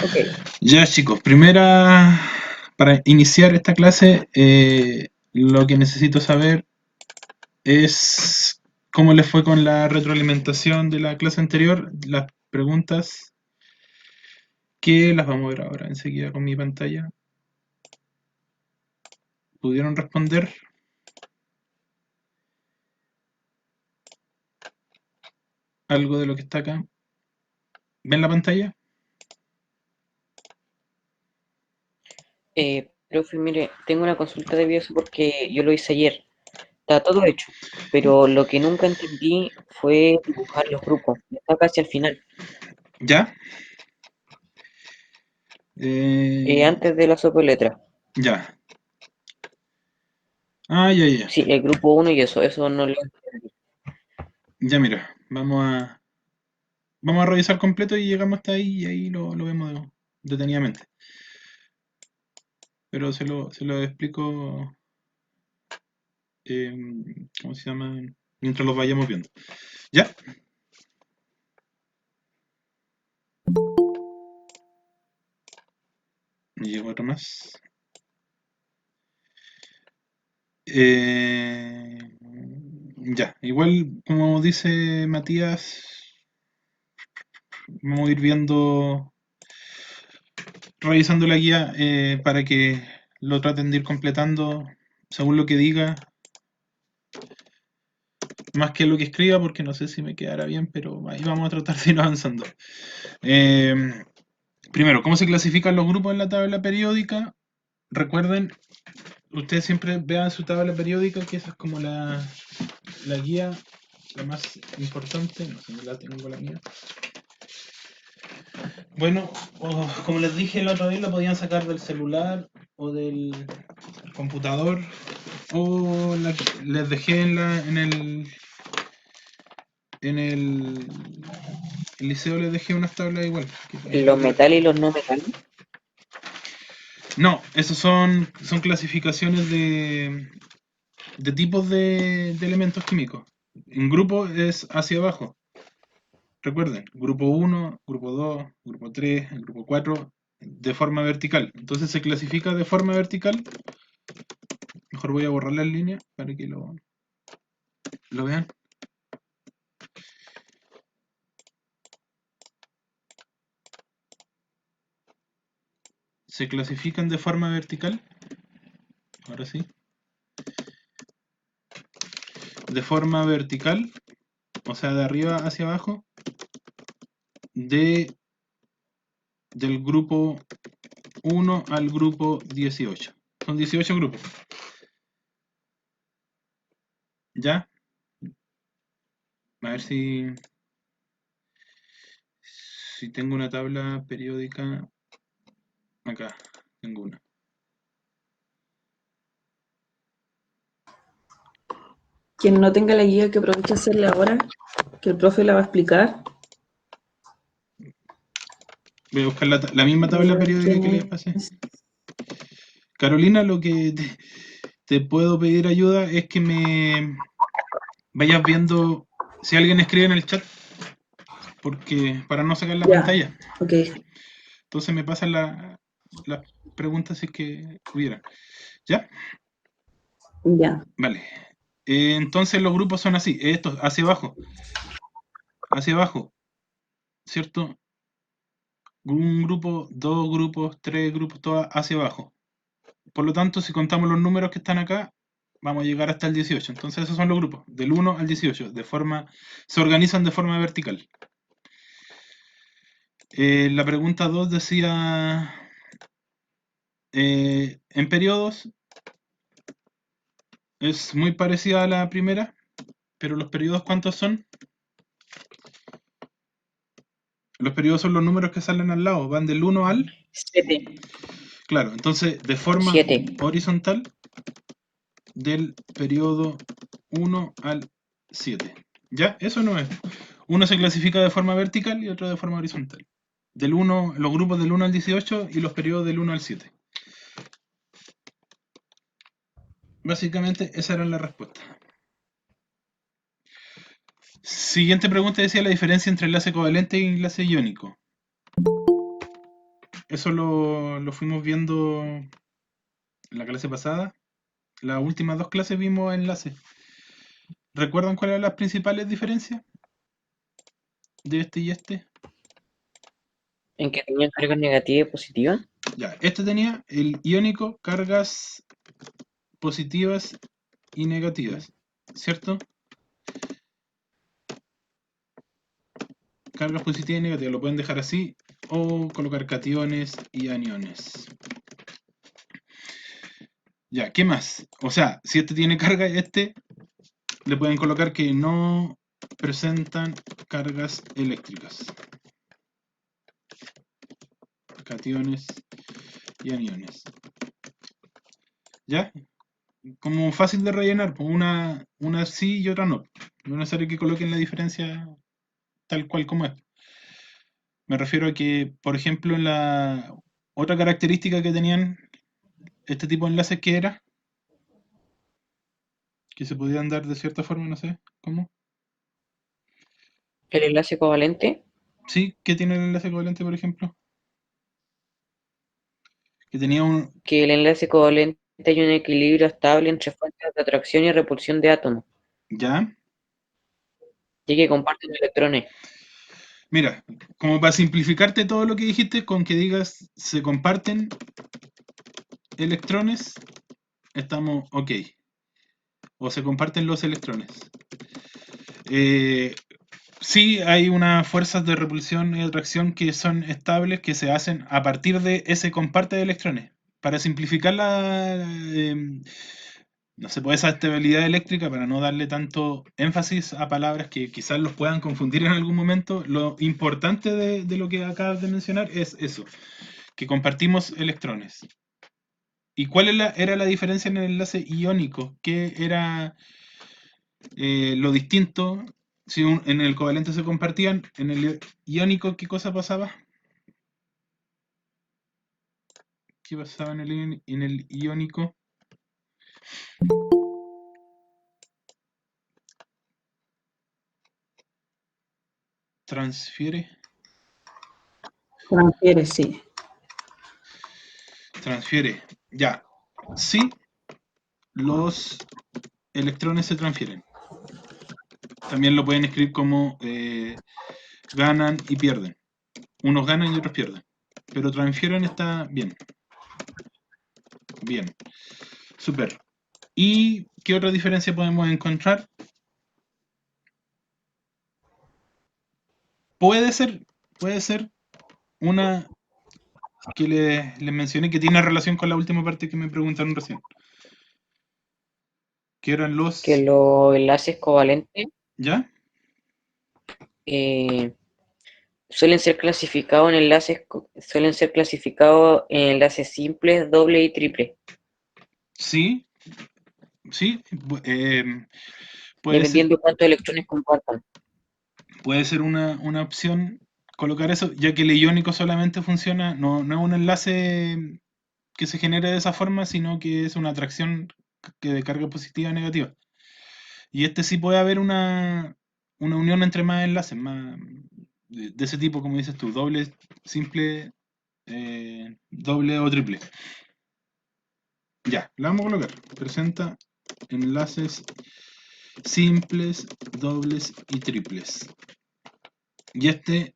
Ok. Ya chicos, primera, para iniciar esta clase, lo que necesito saber es cómo les fue con la retroalimentación de la clase anterior, las preguntas que las vamos a ver ahora enseguida con mi pantalla. ¿Pudieron responder algo de lo que está acá? ¿Ven la pantalla? Profe, mire, tengo una consulta de eso porque yo lo hice ayer. Está todo hecho, pero lo que nunca entendí fue dibujar los grupos. Está casi al final, ¿Ya? antes de la sopa de letras. Ya. Ah, ya, ya. Sí, el grupo uno y eso no lo entendí. Ya mira, vamos a revisar completo y llegamos hasta ahí y ahí lo vemos detenidamente. Pero se lo explico, ¿cómo se llama? Mientras los vayamos viendo. ¿Ya? Me llegó otro más. Ya, igual como dice Matías, vamos a ir viendo, revisando la guía para que lo traten de ir completando según lo que diga, más que lo que escriba, porque no sé si me quedará bien, pero ahí vamos a tratar de ir avanzando. Eh, Primero, ¿cómo se clasifican los grupos en la tabla periódica? Recuerden, ustedes siempre vean su tabla periódica, que esa es como la guía, la más importante. No sé si la tengo la mía. Bueno, como les dije la otra vez, la podían sacar del celular o del computador, o les dejé en el liceo, les dejé unas tablas igual. Los metales y los no metales. No, esos son clasificaciones de tipos de elementos químicos. En grupo es hacia abajo. Recuerden, grupo 1, grupo 2, grupo 3, grupo 4, de forma vertical. Entonces se clasifica de forma vertical. Mejor voy a borrar las líneas para que lo vean. Se clasifican de forma vertical. Ahora sí. De forma vertical, o sea, de arriba hacia abajo, de del grupo 1 al grupo 18. Son 18 grupos. ¿Ya? A ver si tengo una tabla periódica. Acá, tengo una. Quien no tenga la guía, que aproveche a hacerla ahora, que el profe la va a explicar. Voy a buscar la misma Voy tabla a ver periódica quién que les pasé. es. Carolina, lo que te puedo pedir ayuda es que me vayas viendo si alguien escribe en el chat, porque para no sacar la Ya, pantalla. ok, Entonces me pasan las preguntas si es que hubiera. ¿Ya? ya. Vale. Entonces los grupos son así, estos, hacia abajo, ¿cierto? Un grupo, dos grupos, tres grupos, todas hacia abajo. Por lo tanto, si contamos los números que están acá, vamos a llegar hasta el 18. Entonces esos son los grupos, del 1 al 18, se organizan de forma vertical. La pregunta 2 decía, en periodos, es muy parecida a la primera, pero los periodos, ¿cuántos son? Los periodos son los números que salen al lado, van del 1 al... 7. Claro, entonces de forma 7. horizontal, del periodo 1 al 7. ¿Ya? Eso no es. Uno se clasifica de forma vertical y otro de forma horizontal. Los grupos del 1 al 18 y los periodos del 1 al 7. Básicamente esa era la respuesta. Siguiente pregunta decía la diferencia entre enlace covalente y enlace iónico. Eso lo fuimos viendo en la clase pasada. Las últimas dos clases vimos enlaces. ¿Recuerdan cuáles eran las principales diferencias de este y este? En que tenían cargas negativas y positivas. Ya, este tenía el iónico, cargas positivas y negativas, ¿cierto? Cargas positivas y negativas, lo pueden dejar así o colocar cationes y aniones. Ya, ¿qué más? O sea, si este tiene carga, este le pueden colocar que no presentan cargas eléctricas. Cationes y aniones. ¿Ya? Como fácil de rellenar, pues una sí y otra no. No es necesario que coloquen la diferencia tal cual como es. Me refiero a que, por ejemplo, en la otra característica que tenían este tipo de enlaces que era, que se podían dar de cierta forma, no sé, ¿cómo? El enlace covalente, Sí, ¿qué tiene el enlace covalente, por ejemplo? Que tenía un... que el enlace covalente hay un equilibrio estable entre fuerzas de atracción y repulsión de átomos, ¿Ya? ya que comparten electrones. Mira, como para simplificarte todo lo que dijiste, con que digas se comparten electrones, estamos ok. O se comparten los electrones. Eh, sí, hay unas fuerzas de repulsión y atracción que son estables, que se hacen a partir de ese comparte de electrones. Para simplificar no se puede esa estabilidad eléctrica, para no darle tanto énfasis a palabras que quizás los puedan confundir en algún momento, lo importante de lo que acabas de mencionar es eso, que compartimos electrones. ¿Y cuál era la diferencia en el enlace iónico? ¿Qué era lo distinto? Si en el covalente se compartían, en el iónico, ¿qué cosa pasaba? ¿Qué pasaba en el iónico? Transfiere. Transfiere, sí. Transfiere. Ya. Sí, los electrones se transfieren. También lo pueden escribir como ganan y pierden. Unos ganan y otros pierden. Pero transfieren está bien. Bien. Super. ¿Y qué otra diferencia podemos encontrar? Puede ser una que les mencioné que tiene relación con la última parte que me preguntaron recién. Que eran Que los... los enlaces covalentes ¿Ya? eh, suelen ser clasificados en enlaces simples, dobles y triples, Sí, sí. Puede ser, dependiendo de cuántos electrones compartan. puede ser una opción colocar eso, ya que el iónico solamente funciona, no es un enlace que se genere de esa forma, sino que es una atracción que de carga positiva o negativa. Y este sí puede haber una unión entre más enlaces, más de ese tipo, como dices tú, doble, simple, doble o triple. Ya, la vamos a colocar. Presenta enlaces simples, dobles y triples. Y este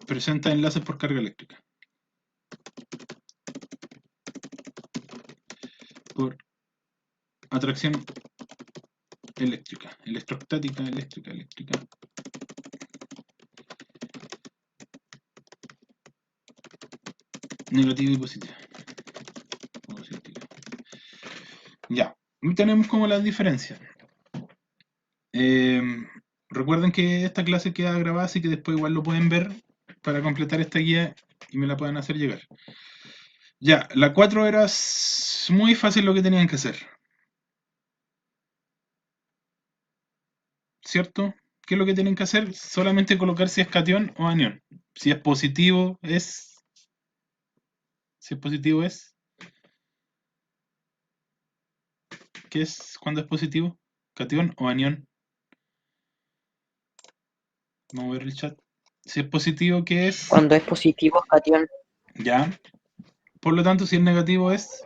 presenta enlaces por carga eléctrica. Por atracción eléctrica. Electrostática, eléctrica. Negativa y positiva. Ya. Y tenemos como las diferencias. Eh, recuerden que esta clase queda grabada, así que después igual lo pueden ver para completar esta guía y me la pueden hacer llegar. Ya, la 4 era muy fácil lo que tenían que hacer. ¿Cierto? ¿Qué es lo que tienen que hacer? Solamente colocar si es cation o anión. Si es positivo es... Si es positivo es... ¿Qué es cuando es positivo? ¿Cation o anión? Vamos a ver el chat. Si es positivo, ¿qué es? Cuando es positivo es cation Ya. Por lo tanto, si es negativo es...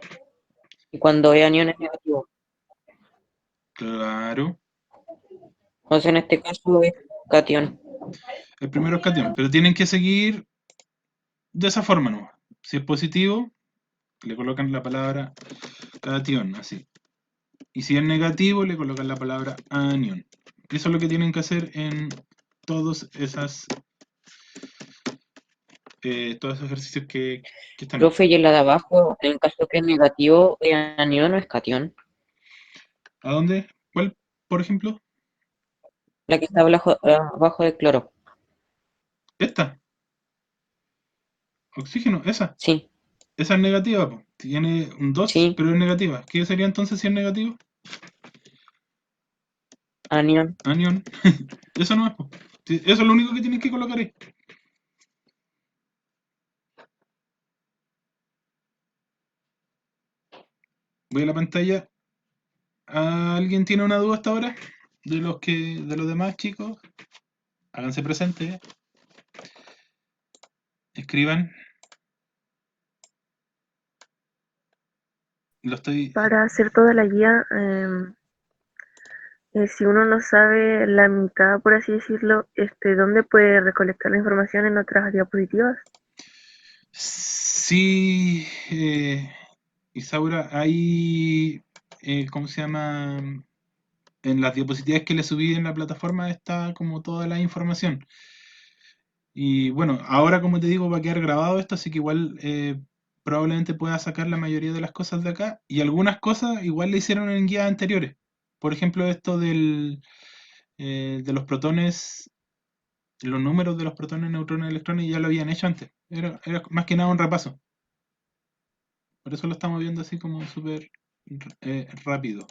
y cuando es anión es negativo. Claro. Entonces en este caso es cation. El primero es cation. Pero tienen que seguir de esa forma, ¿no? Si es positivo, le colocan la palabra cation, así. Y si es negativo, le colocan la palabra anión. Eso es lo que tienen que hacer en todos todos esos ejercicios que están ahí. Profe, y en la de abajo, en caso que es negativo, ¿es anión o es cation? ¿A dónde? ¿Cuál, por ejemplo? La que está abajo del cloro. Esta. Oxígeno, esa. Sí, Esa es negativa, po. Tiene un 2, sí, pero es negativa. ¿Qué sería entonces si es negativo? anión. Anión. Eso no es, po. Sí, eso es lo único que tienes que colocar ahí. Voy a la pantalla. ¿Alguien tiene una duda hasta ahora? De los demás chicos. Háganse presentes. Escriban. Lo estoy. Para hacer toda la guía, si uno no sabe la mitad, por así decirlo, ¿dónde puede recolectar la información en otras diapositivas? Sí, Isaura, hay. ¿Cómo se llama? En las diapositivas que le subí en la plataforma está como toda la información. Y bueno, ahora como te digo va a quedar grabado esto, así que igual probablemente pueda sacar la mayoría de las cosas de acá. Y algunas cosas igual le hicieron en guías anteriores. Por ejemplo, esto de los protones, los números de los protones, neutrones, electrones ya lo habían hecho antes. Era más que nada un repaso. Por eso lo estamos viendo así como súper rápido.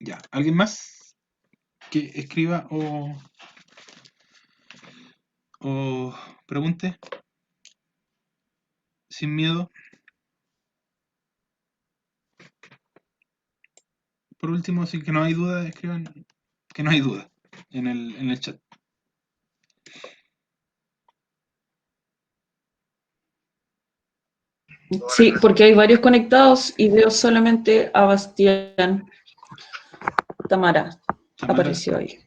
Ya, ¿alguien más que escriba o pregunte sin miedo? Por último, si que no hay duda, escriban que no hay duda en el chat. Sí, porque hay varios conectados y veo solamente a Bastián. Tamara Tamara, apareció ahí.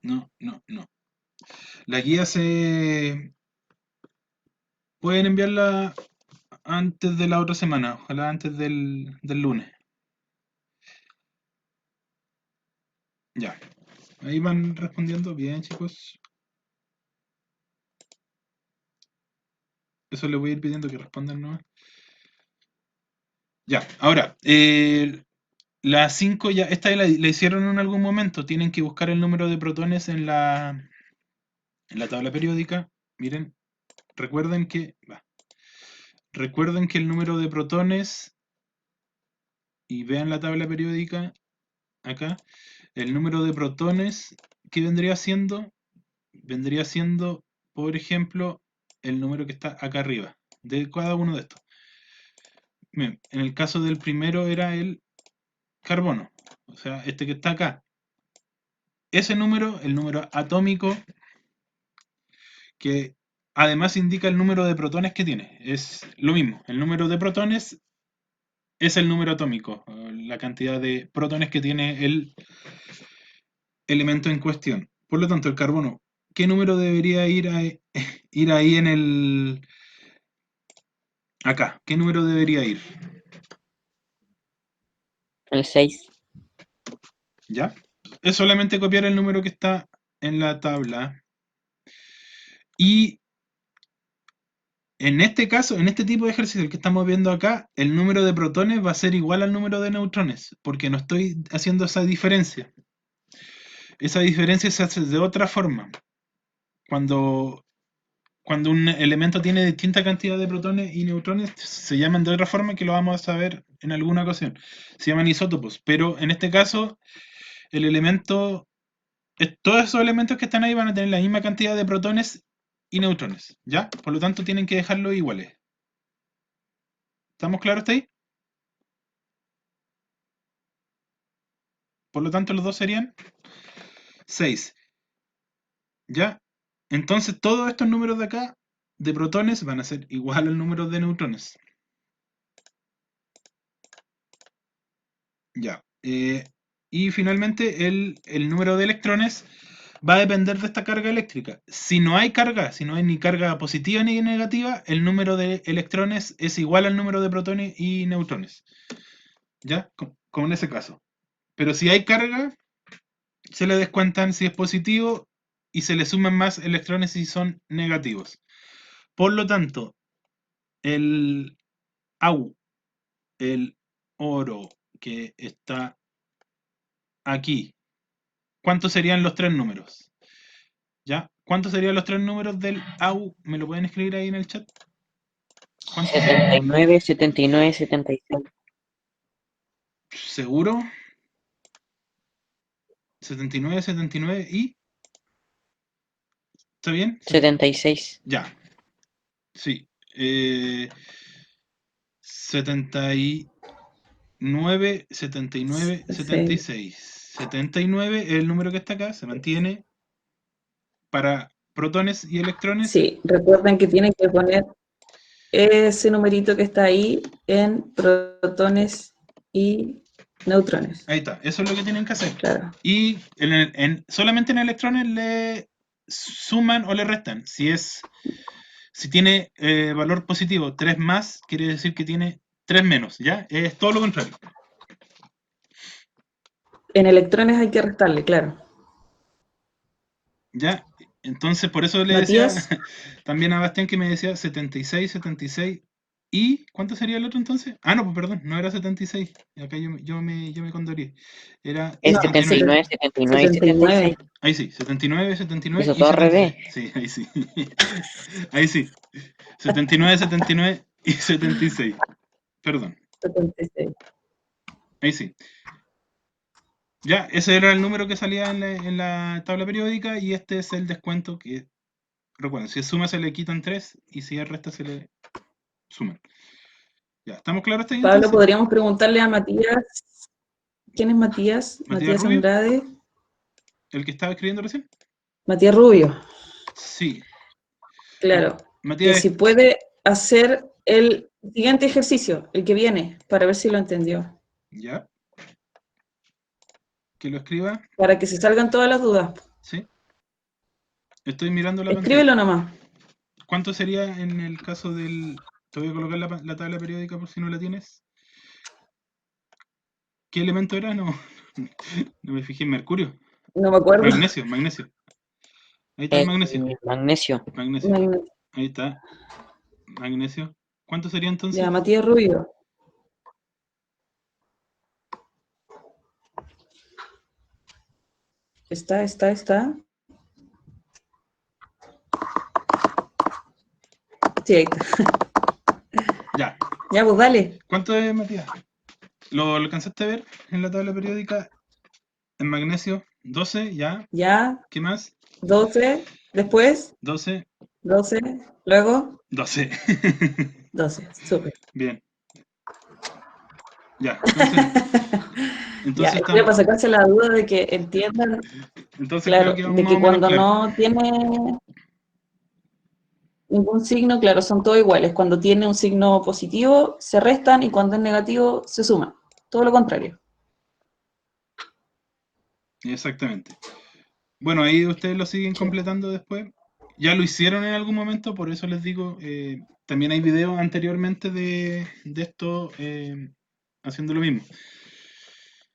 no, no, no. La guía se... Pueden enviarla antes de la otra semana, ojalá antes del lunes. Ya, ahí van respondiendo bien, chicos. Eso les voy a ir pidiendo que respondan nomás. Ya, ahora, la 5 ya, esta la hicieron en algún momento. Tienen que buscar el número de protones en la tabla periódica. Miren, recuerden que, recuerden que el número de protones, y vean la tabla periódica acá, el número de protones que vendría siendo, por ejemplo, el número que está acá arriba, de cada uno de estos. Bien, en el caso del primero era el carbono, o sea, este que está acá. Ese número, el número atómico, que además indica el número de protones que tiene. Es lo mismo, el número de protones es el número atómico, la cantidad de protones que tiene el elemento en cuestión. Por lo tanto, el carbono, ¿qué número debería ir ahí en el... acá? ¿Qué número debería ir? El 6. ¿Ya? Es solamente copiar el número que está en la tabla. Y en este caso, en este tipo de ejercicio el que estamos viendo acá, el número de protones va a ser igual al número de neutrones, porque no estoy haciendo esa diferencia. Esa diferencia se hace de otra forma. Cuando, cuando un elemento tiene distinta cantidad de protones y neutrones, se llaman de otra forma que lo vamos a saber en alguna ocasión. Se llaman isótopos, pero en este caso, el elemento, todos esos elementos que están ahí van a tener la misma cantidad de protones y neutrones, ¿ya? Por lo tanto, tienen que dejarlos iguales. ¿Estamos claros hasta ahí? Por lo tanto, los dos serían 6. ¿Ya? Entonces, todos estos números de acá, de protones, van a ser igual al número de neutrones. Ya. Y finalmente, el número de electrones va a depender de esta carga eléctrica. Si no hay carga, si no hay ni carga positiva ni negativa, el número de electrones es igual al número de protones y neutrones. ¿Ya? Como en ese caso. Pero si hay carga, se le descuentan si es positivo y se le suman más electrones si son negativos. Por lo tanto, el el oro que está aquí, ¿cuántos serían los tres números? ¿Ya? ¿Cuántos serían los tres números del AU? ¿Me lo pueden escribir ahí en el chat? ¿Cuántos serían? 79, 79, 76. ¿Seguro? 79, 79 y... ¿Está bien? 76. Ya. Sí. 79, 79, 76. 79 es el número que está acá, se mantiene para protones y electrones. Sí, recuerden que tienen que poner ese numerito que está ahí en protones y neutrones. Ahí está, eso es lo que tienen que hacer. Claro. Y solamente en electrones le suman o le restan. Si tiene valor positivo 3 más, quiere decir que tiene 3 menos, ¿ya? Es todo lo contrario. En electrones hay que restarle, claro. ¿Ya? Entonces, por eso le Matías. decía también a Bastián que me decía 76, 76. ¿Y cuánto sería el otro entonces? Ah, no, pues perdón, no era 76. Acá yo me condoré. Era Es No, 79, 79 y 76. Ahí sí, 79, 79 Eso y todo al 76. revés. Sí, ahí sí. Ahí sí. 79, 79 y 76. Perdón. 76. Ahí sí. Ya, ese era el número que salía en la tabla periódica y este es el descuento que, recuerden, si es suma se le quitan 3 y si es resta se le suman. Ya, ¿estamos claros hasta ahí Pablo, entonces? podríamos preguntarle a Matías. ¿Quién es Matías? Matías Matías Rubio, Andrade. el que estaba escribiendo recién. Matías Rubio. Sí. Claro. Que Matías, si puede hacer el siguiente ejercicio, el que viene, para ver si lo entendió. ya. Que lo escriba. Para que se salgan todas las dudas. Sí. Estoy mirando la pantalla. Escríbelo nomás. ¿Cuánto sería en el caso del... Te voy a colocar la tabla periódica por si no la tienes. ¿Qué elemento era? No, no me fijé en mercurio. No me acuerdo. Magnesio, magnesio. Ahí está el magnesio. Magnesio. Magnesio. Ahí está. Magnesio. ¿Cuánto sería entonces? Ya, Matías Rubio. Está. Sí, ahí está. Ya. Ya, pues dale. ¿Cuánto es, Matías? ¿Lo alcanzaste a ver en la tabla periódica? En magnesio, 12, ya. Ya, ¿Qué más? 12. Después, 12, 12. Luego, 12. 12. Súper. Bien. Ya, Ya, entonces para sacarse la duda de que entiendan, entonces creo claro, que de vamos más que o menos cuando claro. no tiene ningún signo, claro, son todos iguales. Cuando tiene un signo positivo, se restan y cuando es negativo, se suman. Todo lo contrario. Exactamente. Bueno, ahí ustedes lo siguen completando después. Ya lo hicieron en algún momento, por eso les digo, también hay videos anteriormente de esto haciendo lo mismo.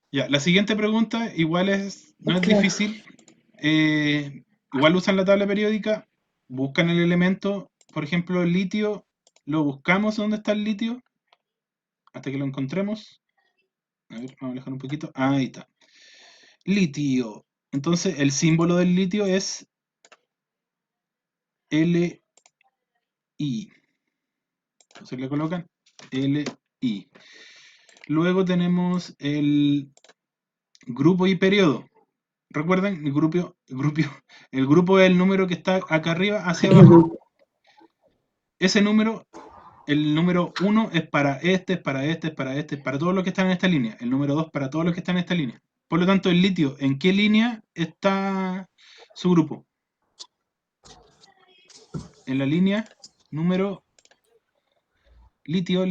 Ya, la siguiente pregunta igual no es Claro. difícil. Igual usan la tabla periódica, buscan el elemento, por ejemplo, el litio, lo buscamos dónde está el litio, hasta que lo encontremos. A ver, vamos a alejar un poquito. Ahí está. Litio. Entonces, el símbolo del litio es Li. Entonces le colocan Li. Luego tenemos el grupo y periodo. Recuerden, el grupo es el número que está acá arriba hacia abajo. Ese número, el número 1 es para este, es para este, es para este, es para todos los que están en esta línea. El número 2 para todos los que están en esta línea. Por lo tanto, el litio, ¿en qué línea está su grupo? En la línea número litio,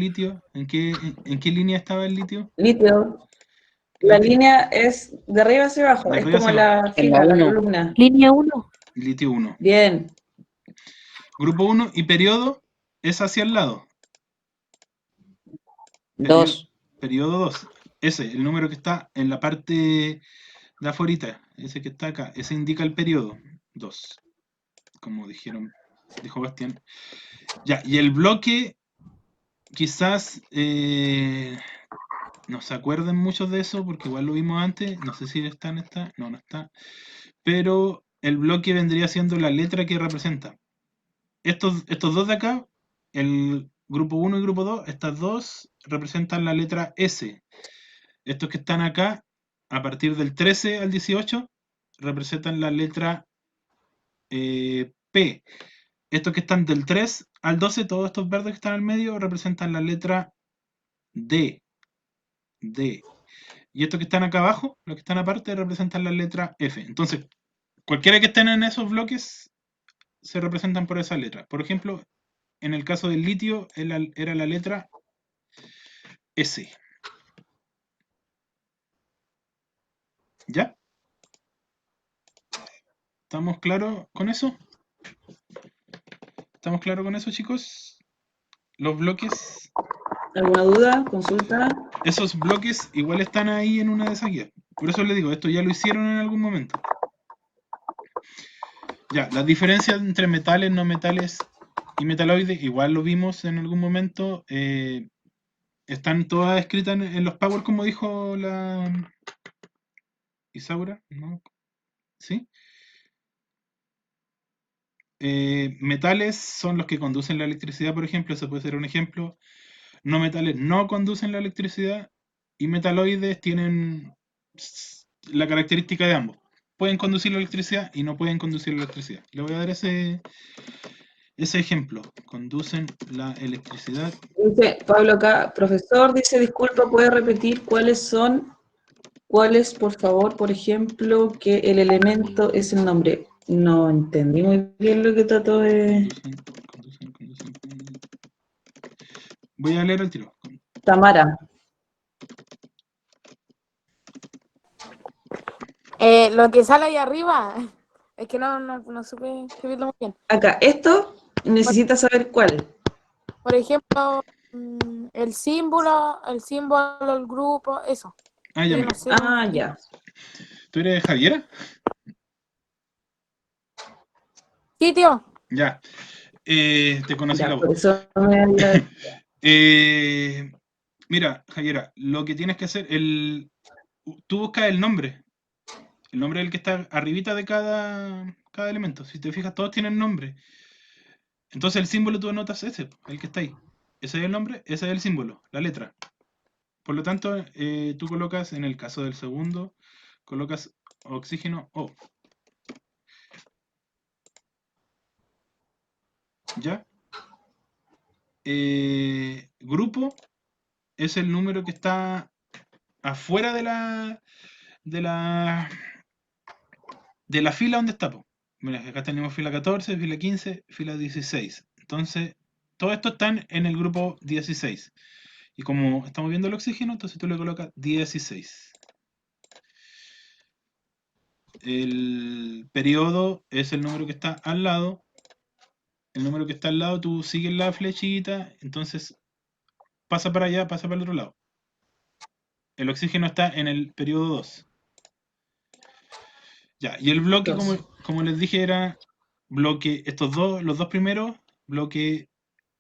¿en qué línea estaba el litio? Litio. La Litio, línea es de arriba hacia abajo, de es arriba como hacia abajo. la En la fila, la 1. columna. Línea 1. Litio 1. Bien. Grupo 1 y periodo es hacia el lado. 2. Periodo 2. Ese, el número que está en la parte de afuera, ese que está acá, ese indica el periodo 2. Como dijo Bastián. Ya, y el bloque, quizás no se acuerden muchos de eso, porque igual lo vimos antes. No sé si está en esta. No, no está. Pero el bloque vendría siendo la letra que representa. Estos dos de acá, el grupo 1 y grupo 2, estas dos representan la letra S. Estos que están acá, a partir del 13 al 18, representan la letra P. Estos que están del 3 al 12, todos estos verdes que están al medio, representan la letra D. D. Y estos que están acá abajo, los que están aparte, representan la letra F. Entonces, cualquiera que estén en esos bloques se representan por esa letra. Por ejemplo, en el caso del litio era la letra S. ¿Ya? ¿Estamos claros con eso? ¿Estamos claros con eso, chicos? Los bloques, ¿Alguna duda? ¿Consulta? esos bloques igual están ahí en una de esas guías. Por eso les digo, esto ya lo hicieron en algún momento. Ya, las diferencias entre metales, no metales y metaloides, igual lo vimos en algún momento. Están todas escritas en los Power, como dijo la Isaura, ¿no? ¿Sí? Metales son los que conducen la electricidad, por ejemplo, eso puede ser un ejemplo. No metales no conducen la electricidad y metaloides tienen la característica de ambos. Pueden conducir la electricidad y no pueden conducir la electricidad. Le voy a dar ese ejemplo. Conducen la electricidad. Dice Pablo acá, profesor, dice, disculpa, ¿puede repetir cuáles, por favor, por ejemplo, que el elemento es el nombre? No entendí muy bien lo que trató de... Conducen. Voy a leer el tiro. Tamara. Lo que sale ahí arriba, es que no supe escribirlo muy bien. Acá, esto necesita saber cuál. Por ejemplo, el símbolo, el grupo, eso. Ah, ya, Yo mira. no sé. Ah, ya. ¿Tú eres Javiera? Sí, tío. Ya. Te conocí la Ya, voz. por eso me... Mira, Javiera, lo que tienes que hacer, tú buscas el nombre. El nombre del que está arribita de cada elemento. Si te fijas, todos tienen nombre. Entonces el símbolo tú anotas ese, el que está ahí. Ese es el nombre, ese es el símbolo, la letra. Por lo tanto, tú colocas, en el caso del segundo, colocas oxígeno O. ¿Ya? Grupo es el número que está afuera de la fila donde está. Mira, acá tenemos fila 14, fila 15, fila 16. Entonces, todo esto están en el grupo 16. Y como estamos viendo el oxígeno, entonces tú le colocas 16. El periodo es el número que está al lado. El número que está al lado, tú sigues la flechita, entonces pasa para allá, pasa para el otro lado. El oxígeno está en el periodo 2. Ya, y el bloque, como les dije, era bloque, los dos primeros, bloque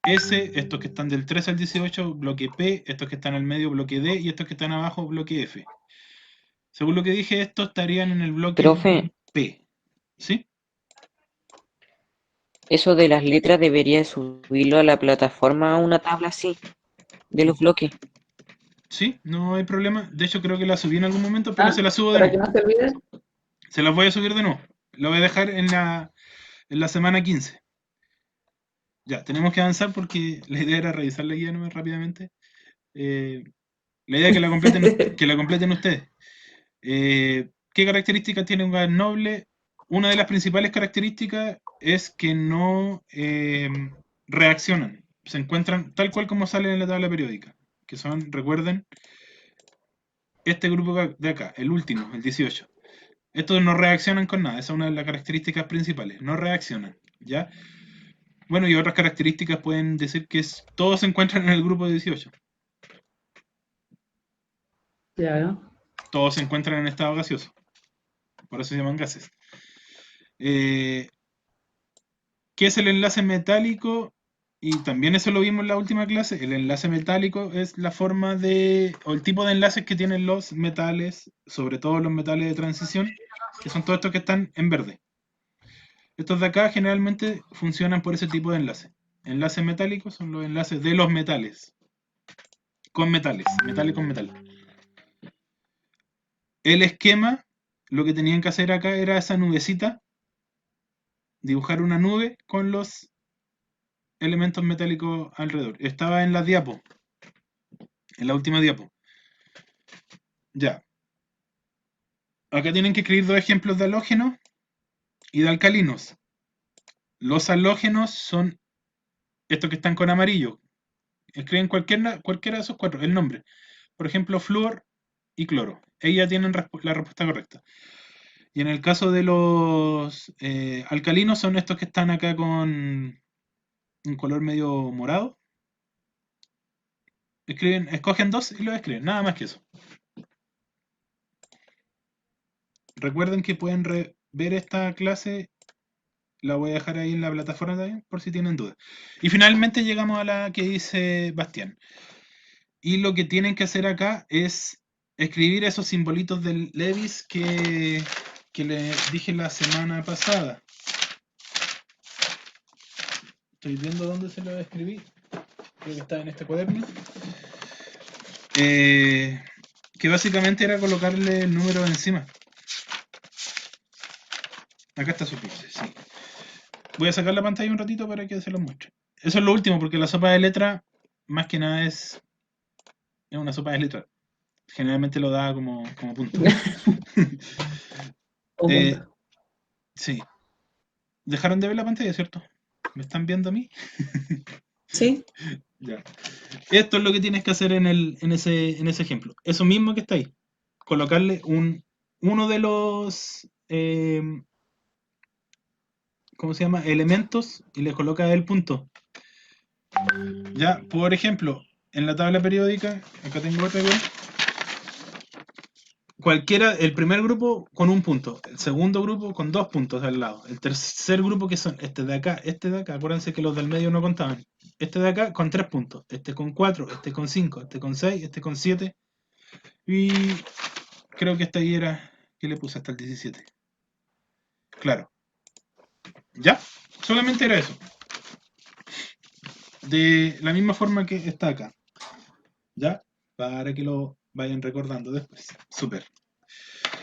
S, estos que están del 3 al 18, bloque P, estos que están al medio, bloque D, y estos que están abajo, bloque F. Según lo que dije, estos estarían en el bloque Profe, P. ¿Sí? eso de las letras debería subirlo a la plataforma a una tabla así, de los bloques. Sí, no hay problema. De hecho, creo que la subí en algún momento, pero Ah, se la subo de para que nuevo. no se olvide. Se las voy a subir de nuevo. Lo voy a dejar en la semana 15. Ya, tenemos que avanzar porque la idea era revisar la guía rápidamente. La idea es que la completen ustedes. ¿Qué características tiene un gas noble? Una de las principales características es que no reaccionan. Se encuentran tal cual como salen en la tabla periódica. Que son, recuerden, este grupo de acá, el último, el 18. Estos no reaccionan con nada. Esa es una de las características principales. No reaccionan, ¿ya? Bueno, y otras características pueden decir que todos se encuentran en el grupo 18. Claro. Todos se encuentran en estado gaseoso. Por eso se llaman gases. ¿Qué es el enlace metálico? Y también eso lo vimos en la última clase. El enlace metálico es la forma o el tipo de enlaces que tienen los metales, sobre todo los metales de transición, que son todos estos que están en verde. Estos de acá generalmente funcionan por ese tipo de enlace. Enlaces metálicos son los enlaces de los metales. Con metales, metal con metal. El esquema, lo que tenían que hacer acá era esa nubecita, dibujar una nube con los elementos metálicos alrededor. Estaba en la diapo, en la última diapo. Ya. Acá tienen que escribir dos ejemplos de halógenos y de alcalinos. Los halógenos son estos que están con amarillo. Escriben cualquiera de esos cuatro, el nombre. Por ejemplo, flúor y cloro. Ellas tienen la respuesta correcta. Y en el caso de los alcalinos son estos que están acá con un color medio morado. Escogen dos y los escriben, nada más que eso. Recuerden que pueden ver esta clase, la voy a dejar ahí en la plataforma también, por si tienen dudas. Y finalmente llegamos a la que dice Bastián. Y lo que tienen que hacer acá es escribir esos simbolitos del Lewis que les dije la semana pasada. Estoy viendo dónde se lo escribí. Creo que está en este cuaderno. Que básicamente era colocarle el número encima. Acá está su clase, sí. Voy a sacar la pantalla un ratito para que se los muestre. Eso es lo último, porque la sopa de letra, más que nada, es una sopa de letra. Generalmente lo da como punto. Sí. Dejaron de ver la pantalla, ¿cierto? ¿Me están viendo a mí? Sí. Ya. Esto es lo que tienes que hacer en ese ejemplo. Eso mismo que está ahí. Colocarle uno de los ¿cómo se llama? Elementos y le coloca el punto. Ya, por ejemplo, en la tabla periódica, acá tengo otra igual. El primer grupo con un punto, el segundo grupo con 2 puntos al lado, el tercer grupo que son este de acá, acuérdense que los del medio no contaban, este de acá con 3 puntos, este con 4, este con 5, este con 6, este con 7, y creo que esta ahí era, ¿qué le puse hasta el 17? Claro. ¿Ya? Solamente era eso. De la misma forma que está acá. ¿Ya? Para que lo vayan recordando después. Súper.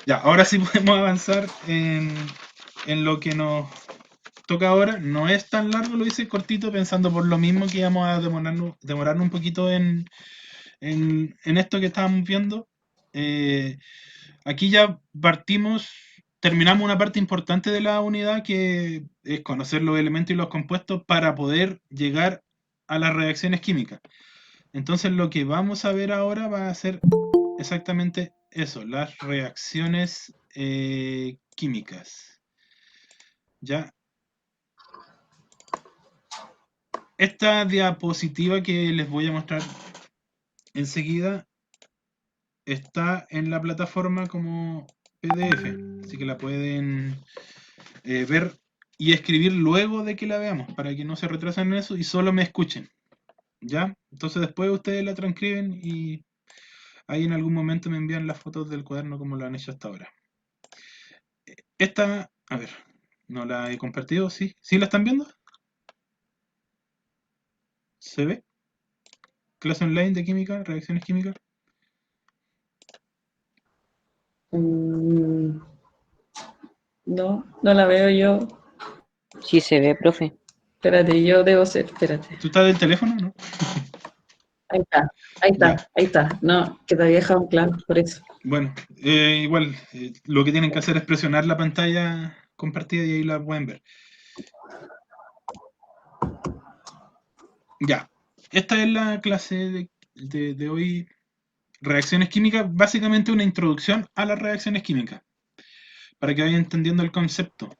Ya, ahora sí podemos avanzar en lo que nos toca ahora. No es tan largo, lo hice cortito, pensando por lo mismo que íbamos a demorarnos un poquito en esto que estábamos viendo. Aquí ya terminamos una parte importante de la unidad, que es conocer los elementos y los compuestos para poder llegar a las reacciones químicas. Entonces lo que vamos a ver ahora va a ser exactamente eso, las reacciones químicas. ¿Ya? Esta diapositiva que les voy a mostrar enseguida está en la plataforma como PDF, así que la pueden ver y escribir luego de que la veamos, para que no se retrasen en eso y solo me escuchen. ¿Ya? Entonces después ustedes la transcriben y ahí en algún momento me envían las fotos del cuaderno como lo han hecho hasta ahora. Esta, a ver, no la he compartido, ¿sí? ¿Sí la están viendo? ¿Se ve? Clase online de química, reacciones químicas. No, no la veo yo. Sí se ve, profe. Espérate, yo debo ser, espérate. ¿Tú estás del teléfono, no? Ahí está, ahí Ya. está, ahí está. No, que te había dejado en claro, por eso. Bueno, igual, lo que tienen que hacer es presionar la pantalla compartida y ahí la pueden ver. Ya, esta es la clase de hoy. Reacciones químicas, básicamente una introducción a las reacciones químicas, para que vayan entendiendo el concepto.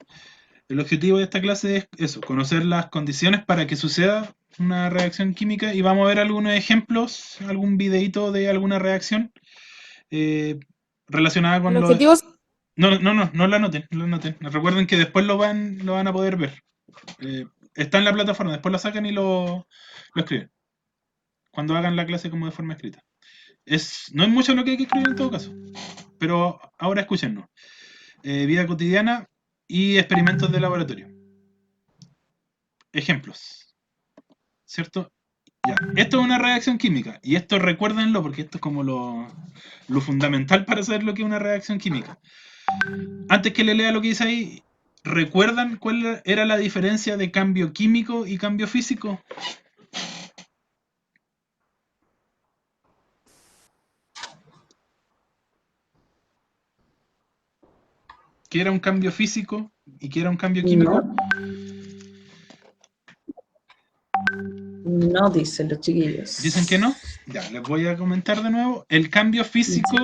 El objetivo de esta clase es eso, conocer las condiciones para que suceda una reacción química y vamos a ver algunos ejemplos, algún videito de alguna reacción relacionada con El los... objetivo es No la anoten, no la anoten. Recuerden que después lo van a poder ver. Está en la plataforma, después lo sacan y lo escriben. Cuando hagan la clase como de forma escrita. No es mucho lo que hay que escribir en todo caso. Pero ahora escúchenos. Vida cotidiana y experimentos de laboratorio. Ejemplos. ¿Cierto? Ya. Esto es una reacción química. Y esto recuérdenlo porque esto es como lo fundamental para saber lo que es una reacción química. Antes que le lea lo que dice ahí, ¿recuerdan cuál era la diferencia de cambio químico y cambio físico? ¿Qué era un cambio físico y qué era un cambio químico? No, dicen los chiquillos. ¿Dicen que no? Ya, les voy a comentar de nuevo. El cambio físico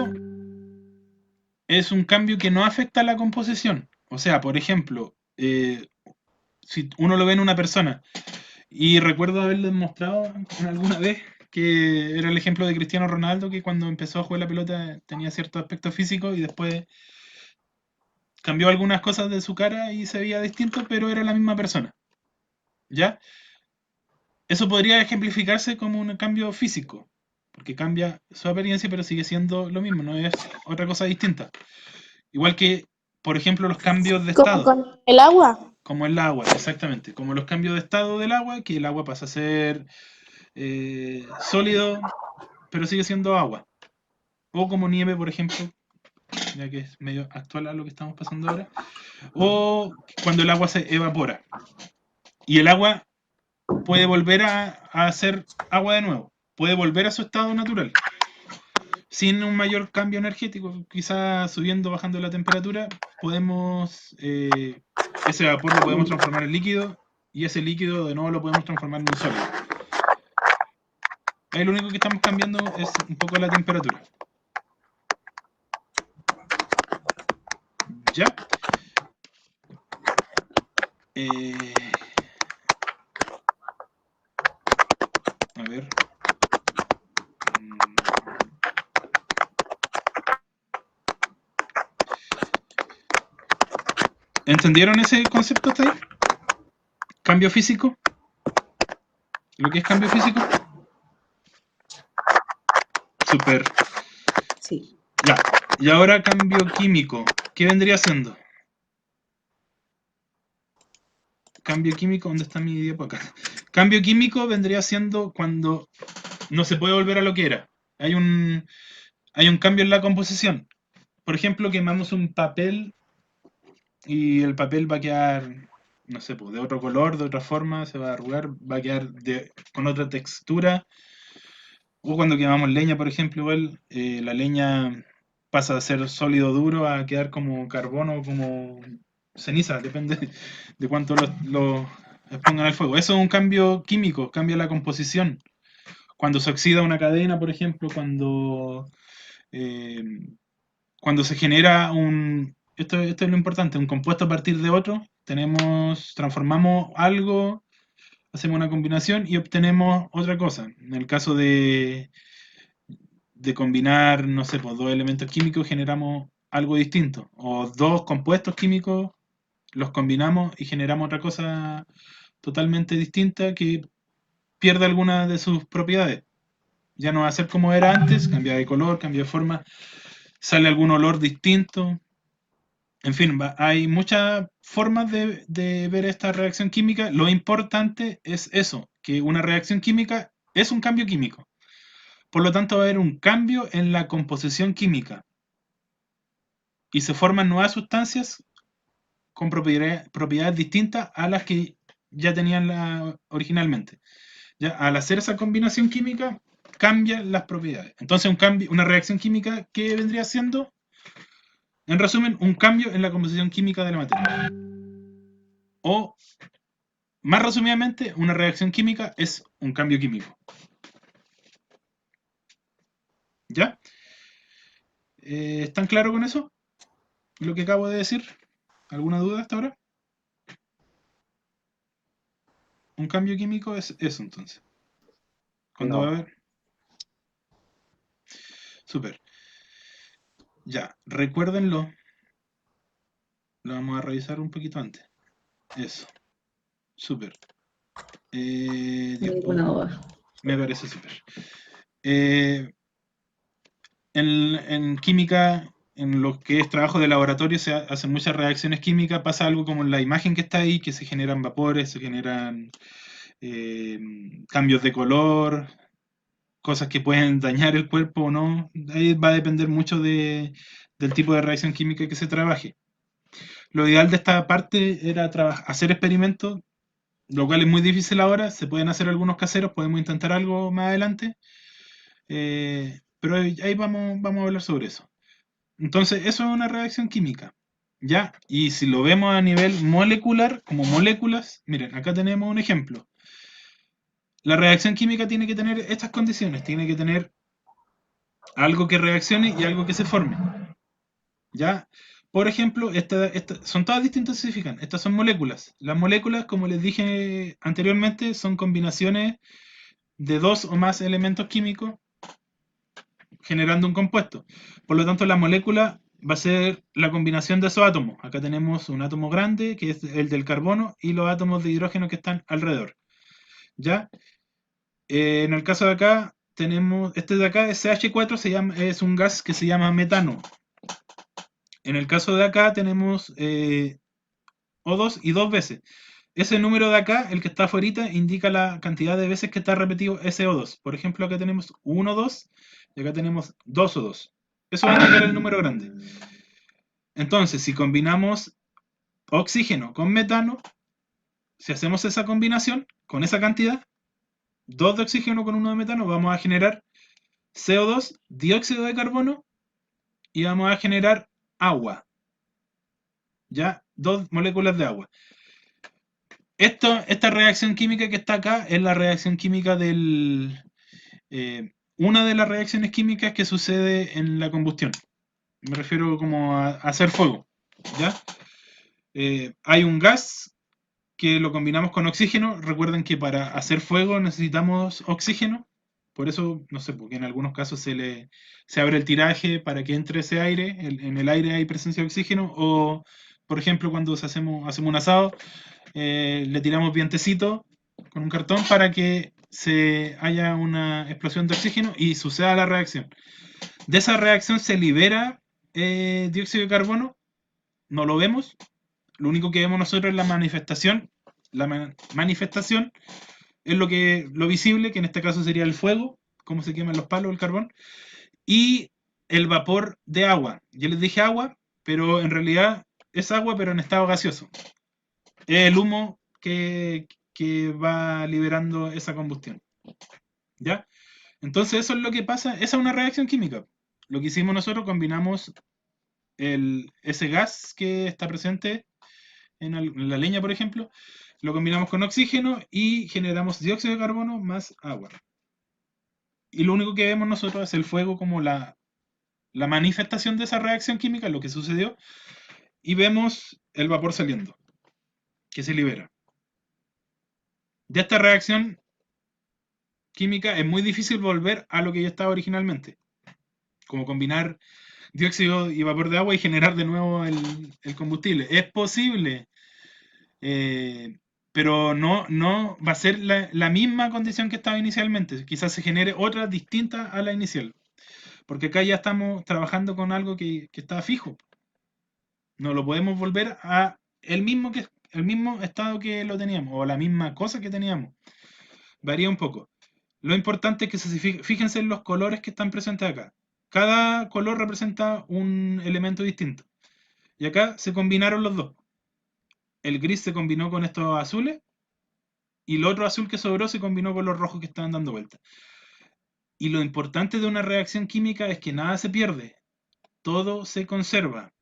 es un cambio que no afecta a la composición. O sea, por ejemplo, si uno lo ve en una persona, y recuerdo haberles mostrado alguna vez que era el ejemplo de Cristiano Ronaldo, que cuando empezó a jugar la pelota tenía cierto aspecto físico y después cambió algunas cosas de su cara y se veía distinto, pero era la misma persona. ¿Ya? Eso podría ejemplificarse como un cambio físico, porque cambia su apariencia, pero sigue siendo lo mismo, no es otra cosa distinta. Igual que, por ejemplo, los cambios de como estado, con el agua. como el agua, exactamente, como los cambios de estado del agua, que el agua pasa a ser sólido, pero sigue siendo agua. O como nieve, por ejemplo, ya que es medio actual a lo que estamos pasando ahora. O cuando el agua se evapora. Y el agua puede volver a ser agua de nuevo. Puede volver a su estado natural. Sin un mayor cambio energético, quizás subiendo o bajando la temperatura, podemos ese vapor lo podemos transformar en líquido y ese líquido de nuevo lo podemos transformar en un sólido. Ahí lo único que estamos cambiando es un poco la temperatura. ¿Ya? A ver. ¿Entendieron ese concepto hasta ahí? ¿Cambio físico? ¿Lo que es cambio físico? Súper. Sí. Ya. Y ahora cambio químico. ¿Qué vendría siendo? Cambio químico, ¿dónde está mi diapo acá? Cambio químico vendría siendo cuando no se puede volver a lo que era. Hay un cambio en la composición. Por ejemplo, quemamos un papel y el papel va a quedar, no sé, pues, de otro color, de otra forma, se va a arrugar, va a quedar con otra textura. O cuando quemamos leña, por ejemplo, igual, la leña pasa de ser sólido duro a quedar como carbono o como ceniza, depende de cuánto lo expongan al fuego. Eso es un cambio químico, cambia la composición. Cuando se oxida una cadena, por ejemplo, eh, cuando se genera esto es lo importante, un compuesto a partir de otro, transformamos algo, hacemos una combinación y obtenemos otra cosa. En el caso de combinar, no sé, pues dos elementos químicos generamos algo distinto. O dos compuestos químicos los combinamos y generamos otra cosa totalmente distinta que pierde alguna de sus propiedades. Ya no va a ser como era antes, cambia de color, cambia de forma, sale algún olor distinto. En fin, hay muchas formas de ver esta reacción química. Lo importante es eso, que una reacción química es un cambio químico. Por lo tanto, va a haber un cambio en la composición química. Y se forman nuevas sustancias con propiedades distintas a las que ya tenían originalmente. Ya, al hacer esa combinación química, cambia las propiedades. Entonces una reacción química, ¿qué vendría siendo? En resumen, un cambio en la composición química de la materia. O, más resumidamente, una reacción química es un cambio químico. ¿Ya? ¿Están claros con eso? Lo que acabo de decir. ¿Alguna duda hasta ahora? Un cambio químico es eso, entonces. Cuando No. va a haber... Súper. Ya, recuérdenlo. Lo vamos a revisar un poquito antes. Eso. Súper. Ninguna duda. Me parece súper. En química, en lo que es trabajo de laboratorio, se hacen muchas reacciones químicas. Pasa algo como en la imagen que está ahí, que se generan vapores, se generan cambios de color, cosas que pueden dañar el cuerpo o no. Ahí va a depender mucho del tipo de reacción química que se trabaje. Lo ideal de esta parte era hacer experimentos, lo cual es muy difícil ahora. Se pueden hacer algunos caseros, podemos intentar algo más adelante, pero ahí vamos a hablar sobre eso. Entonces, eso es una reacción química, ¿ya? Y si lo vemos a nivel molecular, como moléculas, miren, acá tenemos un ejemplo. La reacción química tiene que tener estas condiciones, tiene que tener algo que reaccione y algo que se forme, ¿ya? Por ejemplo, son todas distintas, si se fijan. Estas son moléculas. Las moléculas, como les dije anteriormente, son combinaciones de dos o más elementos químicos generando un compuesto. Por lo tanto, la molécula va a ser la combinación de esos átomos. Acá tenemos un átomo grande, que es el del carbono, y los átomos de hidrógeno que están alrededor. ¿Ya? En el caso de acá, tenemos, este de acá, CH4, es un gas que se llama metano. En el caso de acá tenemos O2 y 2 veces. Ese número de acá, el que está afuera, indica la cantidad de veces que está repetido ese O2. Por ejemplo, acá tenemos 1, 2 y acá tenemos 2 O2. Eso va a indicar el número grande. Entonces, si combinamos oxígeno con metano, si hacemos esa combinación con esa cantidad, 2 de oxígeno con 1 de metano, vamos a generar CO2, dióxido de carbono, y vamos a generar agua. ¿Ya? 2 moléculas de agua. Esta reacción química que está acá es la reacción química una de las reacciones químicas que sucede en la combustión. Me refiero como a hacer fuego. ¿Ya? Hay un gas que lo combinamos con oxígeno. Recuerden que para hacer fuego necesitamos oxígeno. Por eso, no sé, porque en algunos casos se abre el tiraje para que entre ese aire. En el aire hay presencia de oxígeno. O, por ejemplo, cuando hacemos un asado, le tiramos vientecito con un cartón para que haya una explosión de oxígeno y suceda la reacción. De esa reacción se libera dióxido de carbono. No lo vemos. Lo único que vemos nosotros es la manifestación. La manifestación es lo visible, que en este caso sería el fuego, cómo se queman los palos, el carbón, y el vapor de agua. Yo les dije agua, pero en realidad es agua, pero en estado gaseoso. Es el humo que va liberando esa combustión. ¿Ya? Entonces eso es lo que pasa, esa es una reacción química. Lo que hicimos nosotros, combinamos ese gas que está presente en la leña, por ejemplo, lo combinamos con oxígeno y generamos dióxido de carbono más agua. Y lo único que vemos nosotros es el fuego como la manifestación de esa reacción química, lo que sucedió, y vemos el vapor saliendo, que se libera. De esta reacción química es muy difícil volver a lo que ya estaba originalmente, como combinar dióxido y vapor de agua y generar de nuevo el combustible. Es posible, pero no va a ser la misma condición que estaba inicialmente. Quizás se genere otra distinta a la inicial. Porque acá ya estamos trabajando con algo que está fijo. No lo podemos volver a el mismo estado que lo teníamos, o la misma cosa que teníamos. Varía un poco. Lo importante es que fíjense en los colores que están presentes acá. Cada color representa un elemento distinto. Y acá se combinaron los dos. El gris se combinó con estos azules y el otro azul que sobró se combinó con los rojos que estaban dando vuelta. Y lo importante de una reacción química es que nada se pierde, todo se conserva,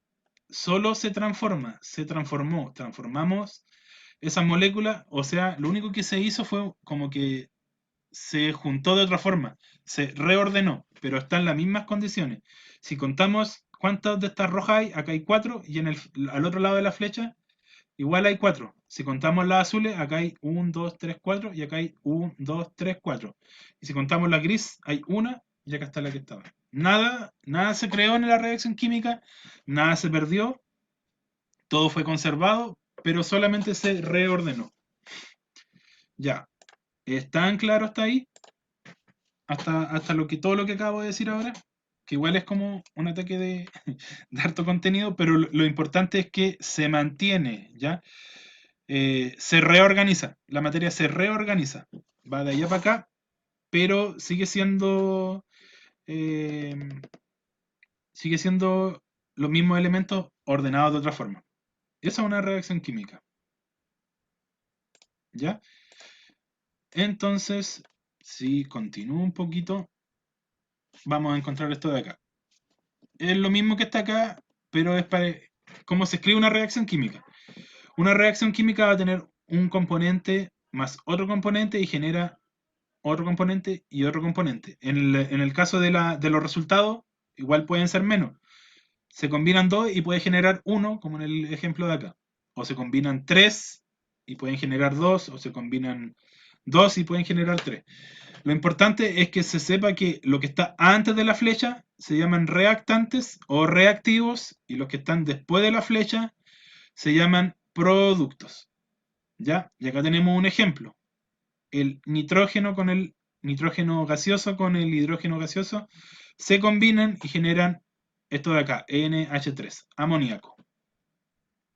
solo se transforma, se transformó, transformamos esa molécula, o sea, lo único que se hizo fue como que se juntó de otra forma, se reordenó, pero está en las mismas condiciones. Si contamos cuántas de estas rojas hay, acá hay 4, y al otro lado de la flecha igual hay 4. Si contamos las azules, acá hay 1, 2, 3, 4, y acá hay 1, 2, 3, 4. Y si contamos la gris, hay una, y acá está la que estaba. Nada se creó en la reacción química, nada se perdió, todo fue conservado, pero solamente se reordenó. Ya, ¿están claros hasta ahí? Hasta todo lo que acabo de decir ahora, que igual es como un ataque de, de harto contenido, pero lo importante es que se mantiene, ¿ya? Se reorganiza, la materia se reorganiza, va de allá para acá, pero eh, sigue siendo los mismos elementos ordenados de otra forma. Esa es una reacción química, ¿ya? Entonces, si continúo un poquito, vamos a encontrar esto de acá. Es lo mismo que está acá, pero es para cómo se escribe una reacción química. Una reacción química va a tener un componente más otro componente y genera otro componente y otro componente. En el caso de los resultados, igual pueden ser menos. Se combinan dos y puede generar uno, como en el ejemplo de acá. O se combinan tres y pueden generar dos, o se combinan dos y pueden generar tres. Lo importante es que se sepa que lo que está antes de la flecha se llaman reactantes o reactivos, y los que están después de la flecha se llaman productos. ¿Ya? Y acá tenemos un ejemplo. El nitrógeno con el nitrógeno gaseoso con el hidrógeno gaseoso se combinan y generan esto de acá, NH3, amoníaco.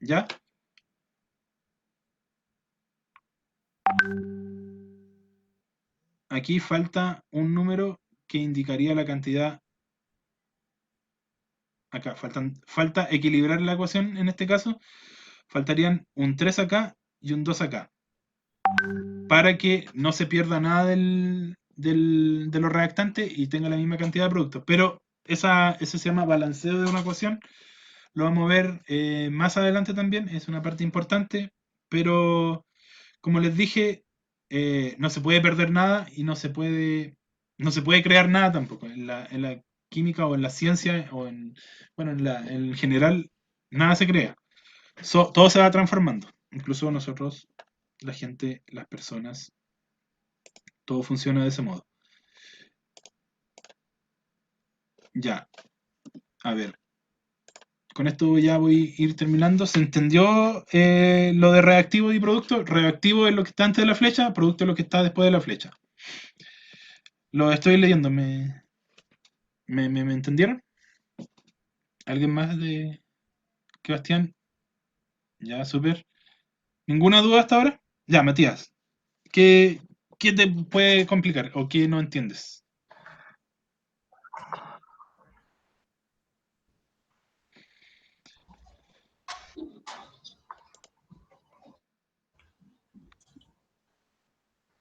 ¿Ya? Aquí falta un número que indicaría la cantidad. Acá falta equilibrar la ecuación en este caso. Faltarían un 3 acá y un 2 acá, para que no se pierda nada de los reactantes y tenga la misma cantidad de productos. Pero eso se llama balanceo de una ecuación. Lo vamos a ver más adelante también, es una parte importante, pero como les dije, no se puede perder nada y no se puede crear nada tampoco. En la química o en la ciencia o en general, nada se crea. Todo se va transformando. Incluso nosotros, la gente, las personas, todo funciona de ese modo. Ya, a ver. Con esto ya voy a ir terminando. ¿Se entendió lo de reactivo y producto? Reactivo es lo que está antes de la flecha, producto es lo que está después de la flecha. Lo estoy leyendo, ¿me entendieron? ¿Alguien más de Sebastián? Ya, súper. ¿Ninguna duda hasta ahora? Ya, Matías. ¿Qué te puede complicar o qué no entiendes?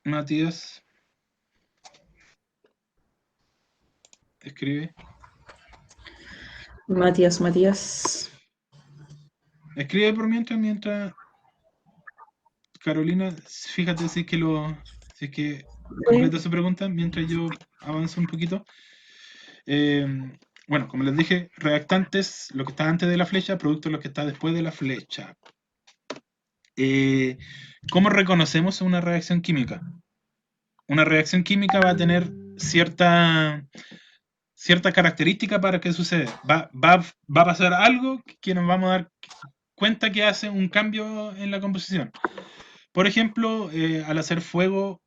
Matías. Escribe. Matías. Escribe por mientras Carolina, fíjate si es que completa su pregunta mientras yo avanzo un poquito. Bueno, como les dije, reactantes, lo que está antes de la flecha, producto lo que está después de la flecha. ¿Cómo reconocemos una reacción química? Una reacción química va a tener cierta característica para que suceda. Va a pasar algo que nos vamos a dar cuenta que hace un cambio en la composición. Por ejemplo, al hacer fuego,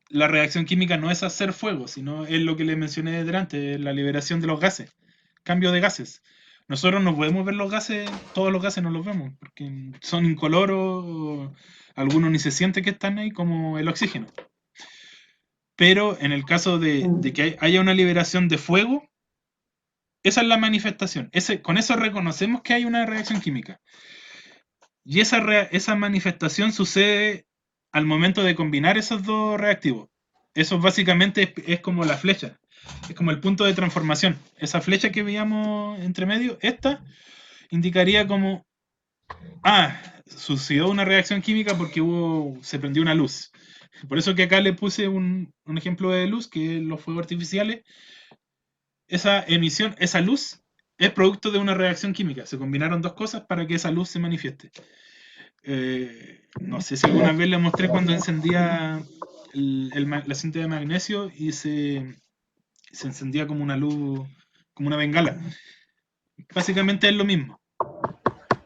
la reacción química no es hacer fuego, sino es lo que les mencioné delante, la liberación de los gases, cambio de gases. Nosotros no podemos ver los gases, todos los gases no los vemos, porque son incoloros, algunos ni se siente que están ahí, como el oxígeno. Pero en el caso de que haya una liberación de fuego, esa es la manifestación. Con eso reconocemos que hay una reacción química. Y esa manifestación sucede al momento de combinar esos dos reactivos. Eso básicamente es como la flecha. Es como el punto de transformación. Esa flecha que veíamos entre medio, esta indicaría como, sucedió una reacción química porque se prendió una luz. Por eso que acá le puse un ejemplo de luz, que es los fuegos artificiales. Esa emisión, esa luz, es producto de una reacción química. Se combinaron dos cosas para que esa luz se manifieste. No sé si alguna vez le mostré cuando encendía la cinta de magnesio y se encendía como una luz, como una bengala. Básicamente es lo mismo.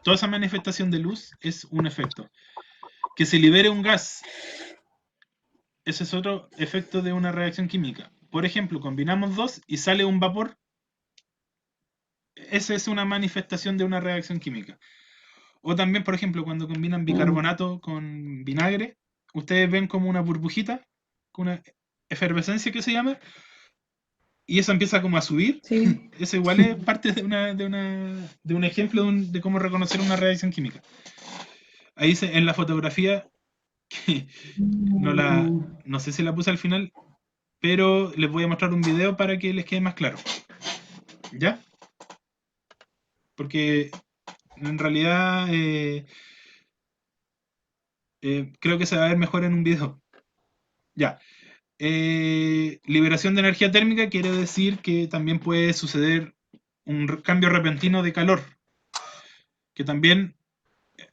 Toda esa manifestación de luz es un efecto. Que se libere un gas, ese es otro efecto de una reacción química. Por ejemplo, combinamos dos y sale un vapor. Esa es una manifestación de una reacción química. O también, por ejemplo, cuando combinan bicarbonato con vinagre, ustedes ven como una burbujita, con una efervescencia que se llama, y eso empieza como a subir. Sí. Eso igual es parte de un ejemplo de cómo reconocer una reacción química. Ahí dice en la fotografía, que no sé si la puse al final, pero les voy a mostrar un video para que les quede más claro. ¿Ya? Porque en realidad creo que se va a ver mejor en un video. Ya. Liberación de energía térmica quiere decir que también puede suceder un cambio repentino de calor. Que también,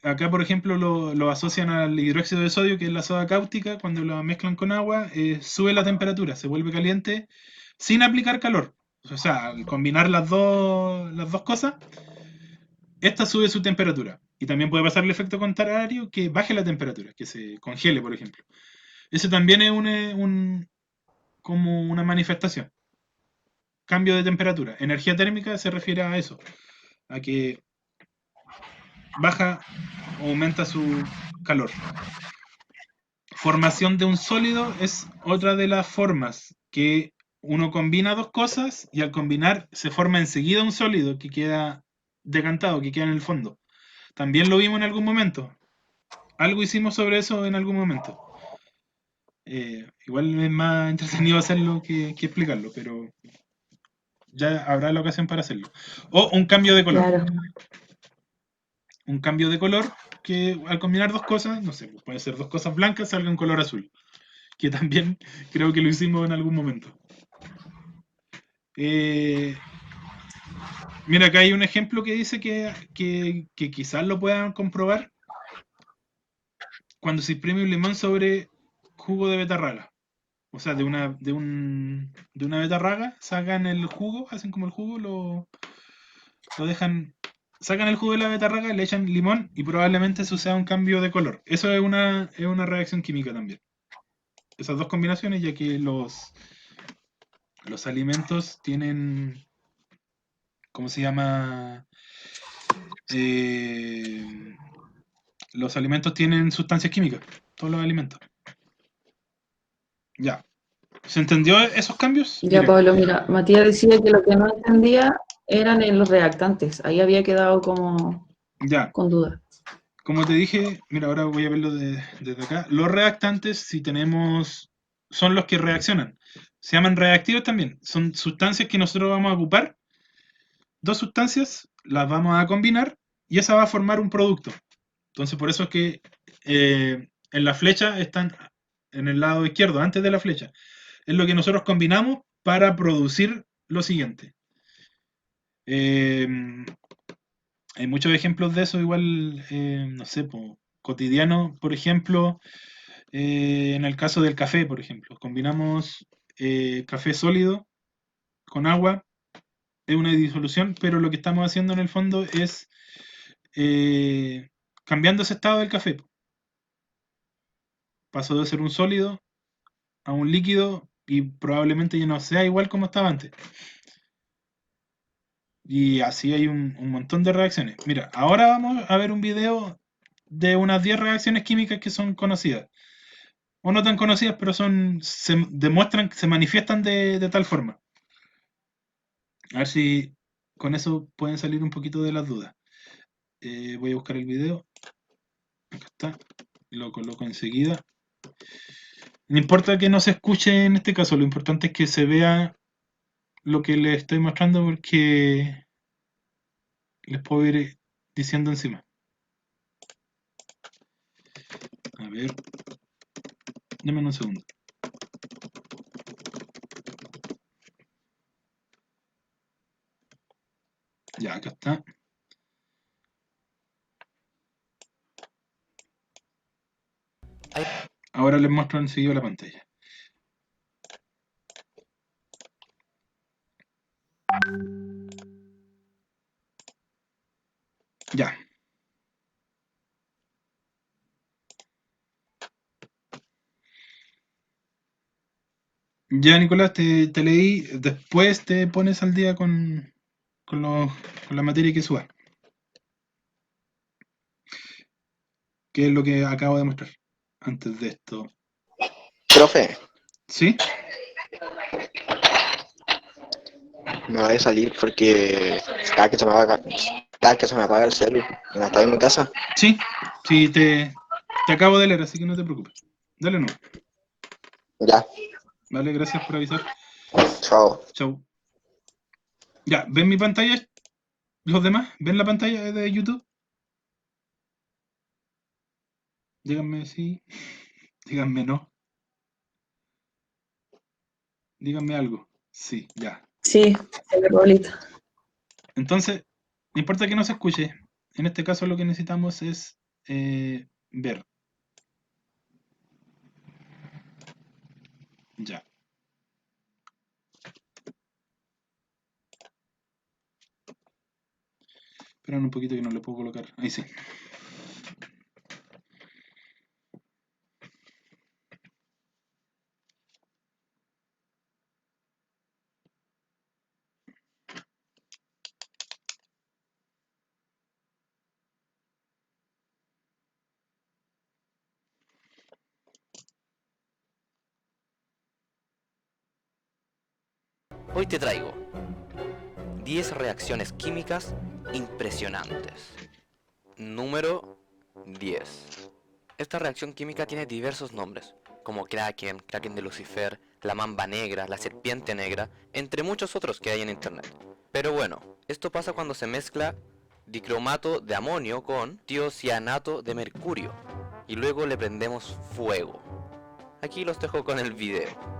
acá por ejemplo, lo asocian al hidróxido de sodio, que es la soda cáustica. Cuando la mezclan con agua, sube la temperatura, se vuelve caliente sin aplicar calor. O sea, al combinar las dos cosas, esta sube su temperatura. Y también puede pasar el efecto contrario, que baje la temperatura, que se congele, por ejemplo. Ese también es como una manifestación. Cambio de temperatura. Energía térmica se refiere a eso, a que baja o aumenta su calor. Formación de un sólido es otra de las formas que uno combina dos cosas y al combinar se forma enseguida un sólido que queda decantado, que queda en el fondo. También lo vimos en algún momento. Algo hicimos sobre eso en algún momento. Igual es más entretenido hacerlo que explicarlo, pero ya habrá la ocasión para hacerlo. O un cambio de color. Claro. Un cambio de color que al combinar dos cosas, no sé, puede ser dos cosas blancas, salga un color azul. Que también creo que lo hicimos en algún momento. Mira, acá hay un ejemplo que dice que quizás lo puedan comprobar cuando se imprime un limón sobre jugo de betarraga. O sea, de una betarraga, sacan el jugo, hacen como el jugo, lo dejan, sacan el jugo de la betarraga, le echan limón y probablemente eso sea un cambio de color. Eso es una reacción química también. Esas dos combinaciones, ya que los alimentos tienen, ¿cómo se llama? Los alimentos tienen sustancias químicas, todos los alimentos. Ya. ¿Se entendió esos cambios? Ya, Mire, Pablo, mira, Matías decía que lo que no entendía eran en los reactantes. Ahí había quedado como ya. con duda. Como te dije, mira, ahora voy a verlo desde acá. Los reactantes, si tenemos, son los que reaccionan. Se llaman reactivos también. Son sustancias que nosotros vamos a ocupar. Dos sustancias, las vamos a combinar y esa va a formar un producto. Entonces, por eso es que en la flecha están en el lado izquierdo, antes de la flecha. Es lo que nosotros combinamos para producir lo siguiente. Hay muchos ejemplos de eso, igual, no sé, cotidiano, por ejemplo, en el caso del café, por ejemplo, combinamos café sólido con agua, es una disolución, pero lo que estamos haciendo en el fondo es cambiando ese estado del café. Pasó de ser un sólido a un líquido y probablemente ya no sea igual como estaba antes. Y así hay un montón de reacciones. Mira, ahora vamos a ver un video de unas 10 reacciones químicas que son conocidas. O no tan conocidas, pero se demuestran, se manifiestan de tal forma. A ver si con eso pueden salir un poquito de las dudas. Voy a buscar el video. Acá está. Lo coloco enseguida. No importa que no se escuche en este caso, lo importante es que se vea lo que les estoy mostrando porque les puedo ir diciendo encima. A ver, denme un segundo. Ya, acá está. Ahora les muestro enseguida la pantalla. Ya. Ya, Nicolás, te leí. Después te pones al día con, con la materia que suba. Que es lo que acabo de mostrar antes de esto. Profe, ¿Sí? me voy a salir porque cada que se me apaga el celu, no estoy en mi casa. Sí, sí, te acabo de leer, así que no te preocupes. Dale no. Ya, Vale, gracias por avisar. chao. Chau. Ya, ¿ven mi pantalla? ¿Los demás? ¿Ven la pantalla de YouTube? Díganme sí. Díganme no. Díganme algo. Sí, ya. Sí, se ve bonito. Entonces, no importa que no se escuche. En este caso lo que necesitamos es ver. Ya. Esperan un poquito que no le puedo colocar. Ahí sí. Hoy te traigo 10 reacciones químicas impresionantes. Número 10. Esta reacción química tiene diversos nombres, como Kraken, Kraken de Lucifer, la mamba negra, la serpiente negra, entre muchos otros que hay en internet. Pero bueno, esto pasa cuando se mezcla dicromato de amonio con tiocianato de mercurio y luego le prendemos fuego. Aquí los dejo con el video.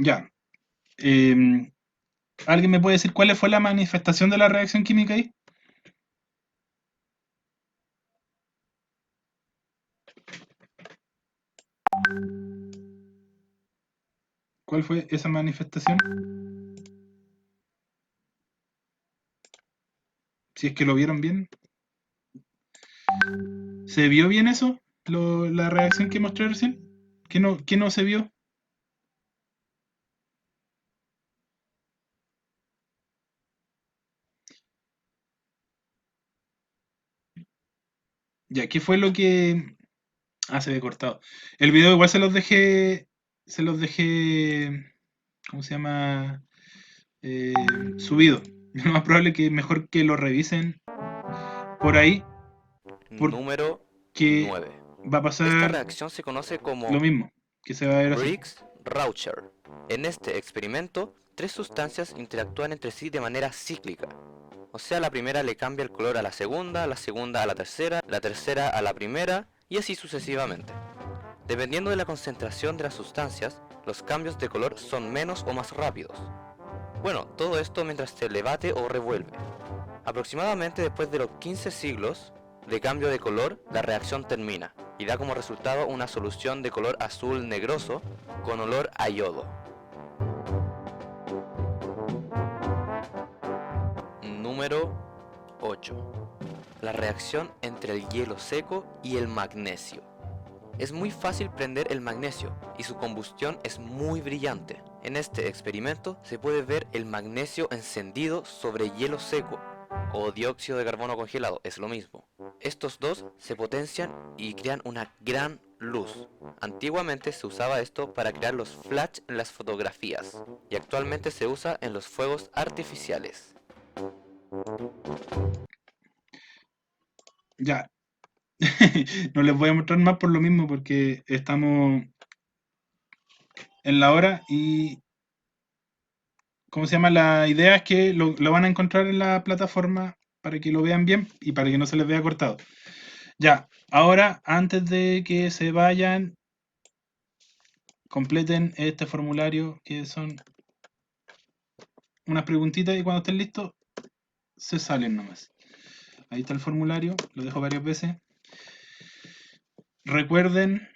Ya. ¿Alguien me puede decir cuál fue la manifestación de la reacción química ahí? ¿Cuál fue esa manifestación? Si es que lo vieron bien. ¿Se vio bien eso? La reacción que mostré recién. ¿Qué no se vio? Ya, ¿qué fue lo que... Ah, se ve cortado. El video igual se los dejé, ¿cómo se llama? Subido. Lo más probable que mejor que lo revisen por ahí, Número porque 9. va a Esta pasar reacción se conoce como lo mismo, que se va a ver así. Briggs-Raucher. En este experimento, tres sustancias interactúan entre sí de manera cíclica. O sea, la primera le cambia el color a la segunda a la tercera a la primera, y así sucesivamente. Dependiendo de la concentración de las sustancias, los cambios de color son menos o más rápidos. Bueno, todo esto mientras se le bate o revuelve. Aproximadamente después de los 15 siglos de cambio de color, la reacción termina y da como resultado una solución de color azul negroso con olor a yodo. Número 8. la reacción entre el hielo seco y el magnesio. Es muy fácil prender el magnesio y su combustión es muy brillante. En este experimento se puede ver el magnesio encendido sobre hielo seco o dióxido de carbono congelado, es lo mismo. Estos dos se potencian y crean una gran luz. Antiguamente se usaba esto para crear los flash en las fotografías y actualmente se usa en los fuegos artificiales. Ya. No les voy a mostrar más por lo mismo, porque estamos en la hora y... ¿Cómo se llama? La idea es que lo van a encontrar en la plataforma para que lo vean bien y para que no se les vea cortado. Ya, ahora, antes de que se vayan, completen este formulario, que son unas preguntitas, y cuando estén listos, se salen nomás. Ahí está el formulario, lo dejo varias veces. Recuerden,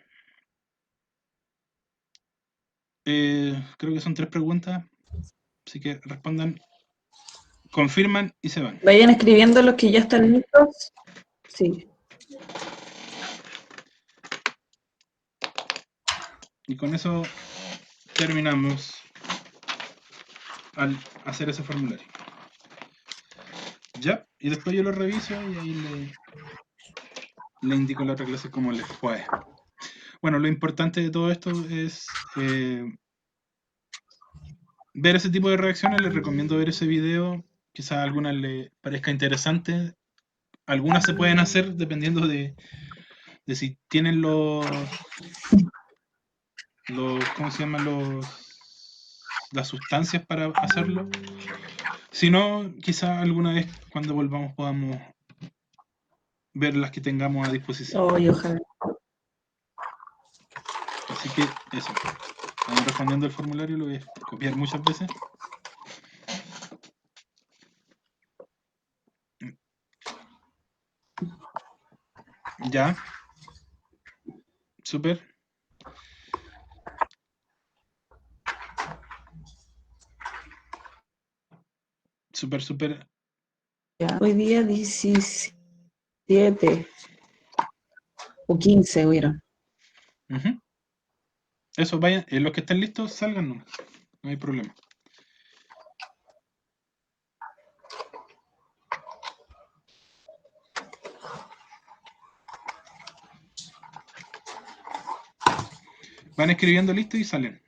creo que son 3 preguntas, así que respondan, confirman y se van. Vayan escribiendo los que ya están listos. Sí. Y con eso terminamos al hacer ese formulario. Ya, y después yo lo reviso y ahí le indico en la otra clase cómo les fue. Bueno, lo importante de todo esto es ver ese tipo de reacciones. Les recomiendo ver ese video. Quizás a algunas les parezca interesante. Algunas se pueden hacer dependiendo de si tienen ¿cómo se llaman? Las sustancias para hacerlo. Si no, quizás alguna vez cuando volvamos podamos ver las que tengamos a disposición. Ojalá. Así que eso. Vamos respondiendo el formulario, lo voy a copiar muchas veces. Ya. Súper. Súper. Ya. Hoy día 17 o 15 hubieron. Eso, vayan. Los que estén listos, salgan nomás. No hay problema. Van escribiendo listo y salen.